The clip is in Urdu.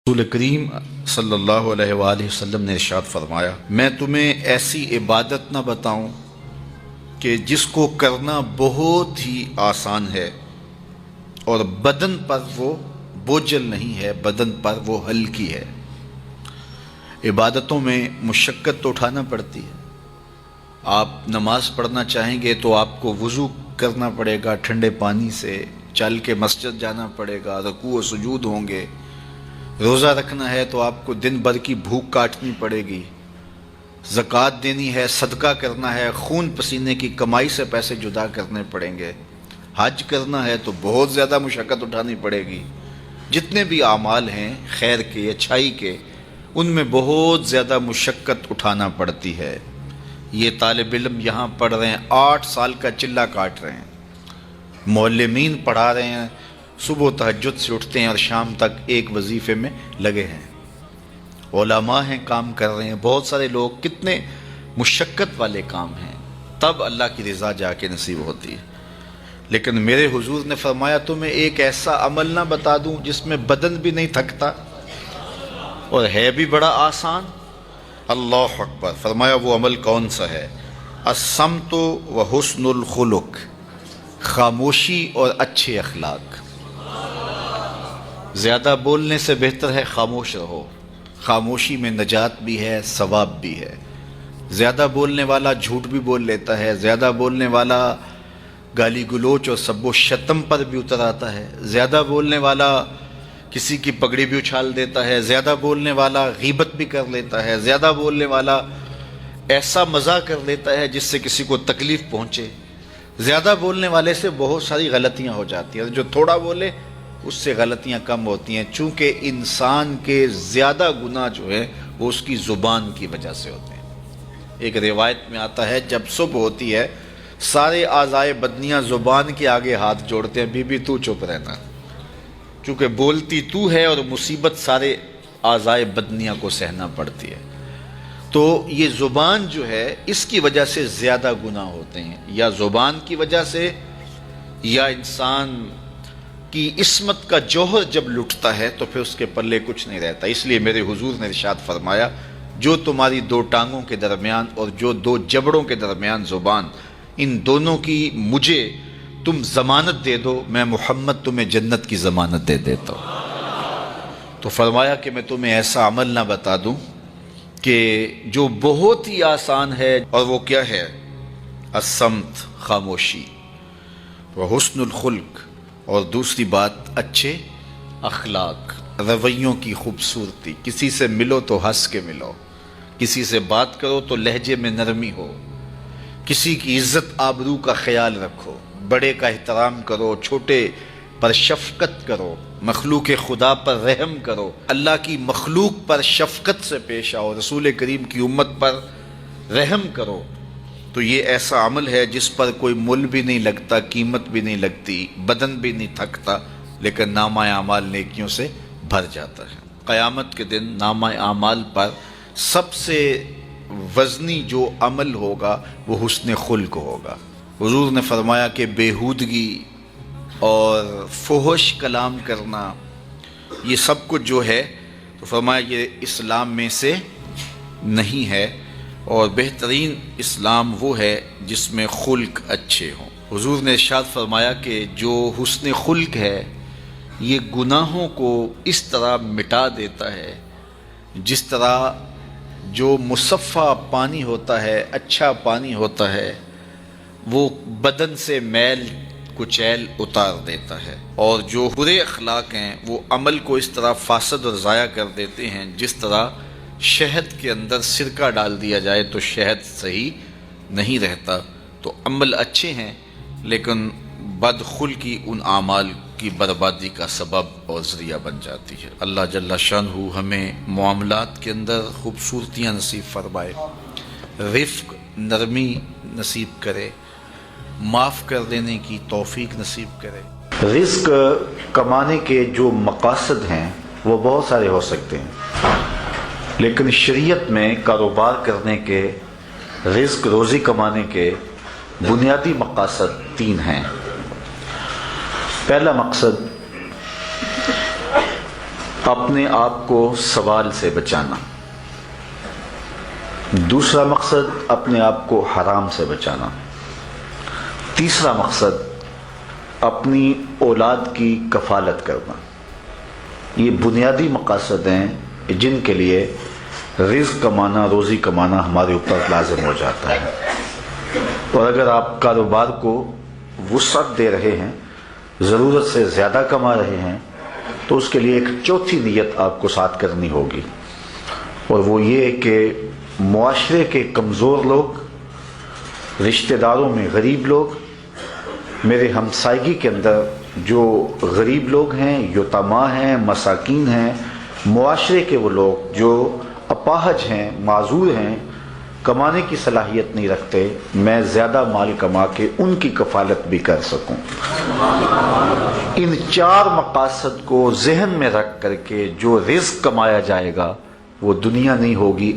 رسول کریم صلی اللہ علیہ وآلہ وسلم نے ارشاد فرمایا، میں تمہیں ایسی عبادت نہ بتاؤں کہ جس کو کرنا بہت ہی آسان ہے اور بدن پر وہ بوجھل نہیں ہے، بدن پر وہ ہلکی ہے۔ عبادتوں میں مشقت تو اٹھانا پڑتی ہے۔ آپ نماز پڑھنا چاہیں گے تو آپ کو وضو کرنا پڑے گا، ٹھنڈے پانی سے چل کے مسجد جانا پڑے گا، رکوع و سجود ہوں گے۔ روزہ رکھنا ہے تو آپ کو دن بھر کی بھوک کاٹنی پڑے گی، زکوٰۃ دینی ہے، صدقہ کرنا ہے، خون پسینے کی کمائی سے پیسے جدا کرنے پڑیں گے، حج کرنا ہے تو بہت زیادہ مشقت اٹھانی پڑے گی۔ جتنے بھی اعمال ہیں خیر کے، اچھائی کے، ان میں بہت زیادہ مشقت اٹھانا پڑتی ہے۔ یہ طالب علم یہاں پڑھ رہے ہیں، 8 سال کا چلہ کاٹ رہے ہیں، معلمین پڑھا رہے ہیں، صبح تہجد سے اٹھتے ہیں اور شام تک ایک وظیفے میں لگے ہیں، علماء ہیں کام کر رہے ہیں، بہت سارے لوگ، کتنے مشقت والے کام ہیں، تب اللہ کی رضا جا کے نصیب ہوتی ہے۔ لیکن میرے حضور نے فرمایا تمہیں ایک ایسا عمل نہ بتا دوں جس میں بدن بھی نہیں تھکتا اور ہے بھی بڑا آسان؟ اللہ اکبر! فرمایا وہ عمل کون سا ہے؟ الصمت و حسن الخلق، خاموشی اور اچھے اخلاق۔ زیادہ بولنے سے بہتر ہے خاموش رہو، خاموشی میں نجات بھی ہے، ثواب بھی ہے۔ زیادہ بولنے والا جھوٹ بھی بول لیتا ہے، زیادہ بولنے والا گالی گلوچ اور سب و شتم پر بھی اتر آتا ہے، زیادہ بولنے والا کسی کی پگڑی بھی اچھال دیتا ہے، زیادہ بولنے والا غیبت بھی کر لیتا ہے، زیادہ بولنے والا ایسا مزاح کر لیتا ہے جس سے کسی کو تکلیف پہنچے۔ زیادہ بولنے والے سے بہت ساری غلطیاں ہو جاتی ہیں، جو تھوڑا بولے اس سے غلطیاں کم ہوتی ہیں، چونکہ انسان کے زیادہ گناہ جو ہے وہ اس کی زبان کی وجہ سے ہوتے ہیں۔ ایک روایت میں آتا ہے جب صبح ہوتی ہے سارے اعضائے بدنیاں زبان کے آگے ہاتھ جوڑتے ہیں، بی بی تو چپ رہنا، چونکہ بولتی تو ہے اور مصیبت سارے اعضائے بدنیاں کو سہنا پڑتی ہے۔ تو یہ زبان جو ہے اس کی وجہ سے زیادہ گناہ ہوتے ہیں، یا زبان کی وجہ سے، یا انسان کی عصمت کا جوہر جب لٹتا ہے تو پھر اس کے پلے کچھ نہیں رہتا۔ اس لیے میرے حضور نے ارشاد فرمایا، جو تمہاری 2 ٹانگوں کے درمیان اور جو 2 جبڑوں کے درمیان زبان، ان دونوں کی مجھے تم ضمانت دے دو، میں محمد تمہیں جنت کی ضمانت دے دیتا ہوں۔ تو فرمایا کہ میں تمہیں ایسا عمل نہ بتا دوں کہ جو بہت ہی آسان ہے، اور وہ کیا ہے؟ الصمت، خاموشی، وحسن الخلق، اور دوسری بات اچھے اخلاق، رویوں کی خوبصورتی۔ کسی سے ملو تو ہنس کے ملو، کسی سے بات کرو تو لہجے میں نرمی ہو، کسی کی عزت آبرو کا خیال رکھو، بڑے کا احترام کرو، چھوٹے پر شفقت کرو، مخلوق خدا پر رحم کرو، اللہ کی مخلوق پر شفقت سے پیش آؤ، رسول کریم کی امت پر رحم کرو۔ تو یہ ایسا عمل ہے جس پر کوئی مل بھی نہیں لگتا، قیمت بھی نہیں لگتی، بدن بھی نہیں تھکتا، لیکن نامہ اعمال نیکیوں سے بھر جاتا ہے۔ قیامت کے دن نامہ اعمال پر سب سے وزنی جو عمل ہوگا وہ حسن خلق ہوگا۔ حضور نے فرمایا کہ بیہودگی اور فحش کلام کرنا، یہ سب کچھ جو ہے، تو فرمایا یہ اسلام میں سے نہیں ہے، اور بہترین اسلام وہ ہے جس میں خلق اچھے ہوں۔ حضور نے ارشاد فرمایا کہ جو حسن خلق ہے یہ گناہوں کو اس طرح مٹا دیتا ہے جس طرح جو مصفہ پانی ہوتا ہے، اچھا پانی ہوتا ہے، وہ بدن سے میل کچیل اتار دیتا ہے، اور جو برے اخلاق ہیں وہ عمل کو اس طرح فاسد اور ضائع کر دیتے ہیں جس طرح شہد کے اندر سرکہ ڈال دیا جائے تو شہد صحیح نہیں رہتا۔ تو عمل اچھے ہیں لیکن بدخلقی ان اعمال کی بربادی کا سبب اور ذریعہ بن جاتی ہے۔ اللہ جل شانہ ہمیں معاملات کے اندر خوبصورتیاں نصیب فرمائے، رفق، نرمی نصیب کرے، معاف کر دینے کی توفیق نصیب کرے۔ رزق کمانے کے جو مقاصد ہیں وہ بہت سارے ہو سکتے ہیں، لیکن شریعت میں کاروبار کرنے کے، رزق روزی کمانے کے بنیادی مقاصد 3 ہیں۔ پہلا مقصد اپنے آپ کو سوال سے بچانا. دوسرا مقصد اپنے آپ کو حرام سے بچانا. تیسرا مقصد اپنی اولاد کی کفالت کرنا. یہ بنیادی مقاصد ہیں جن کے لیے رزق کمانا، روزی کمانا ہمارے اوپر لازم ہو جاتا ہے. اور اگر آپ کاروبار کو وسعت دے رہے ہیں، ضرورت سے زیادہ کما رہے ہیں، تو اس کے لیے ایک چوتھی نیت آپ کو ساتھ کرنی ہوگی، اور وہ یہ کہ معاشرے کے کمزور لوگ، رشتہ داروں میں غریب لوگ، میرے ہمسائیگی کے اندر جو غریب لوگ ہیں، یتیما ہیں، مساکین ہیں، معاشرے کے وہ لوگ جو اپاہج ہیں، معذور ہیں، کمانے کی صلاحیت نہیں رکھتے، میں زیادہ مال کما کے ان کی کفالت بھی کر سکوں. ان چار مقاصد کو ذہن میں رکھ کر کے جو رزق کمایا جائے گا وہ دنیا نہیں ہوگی.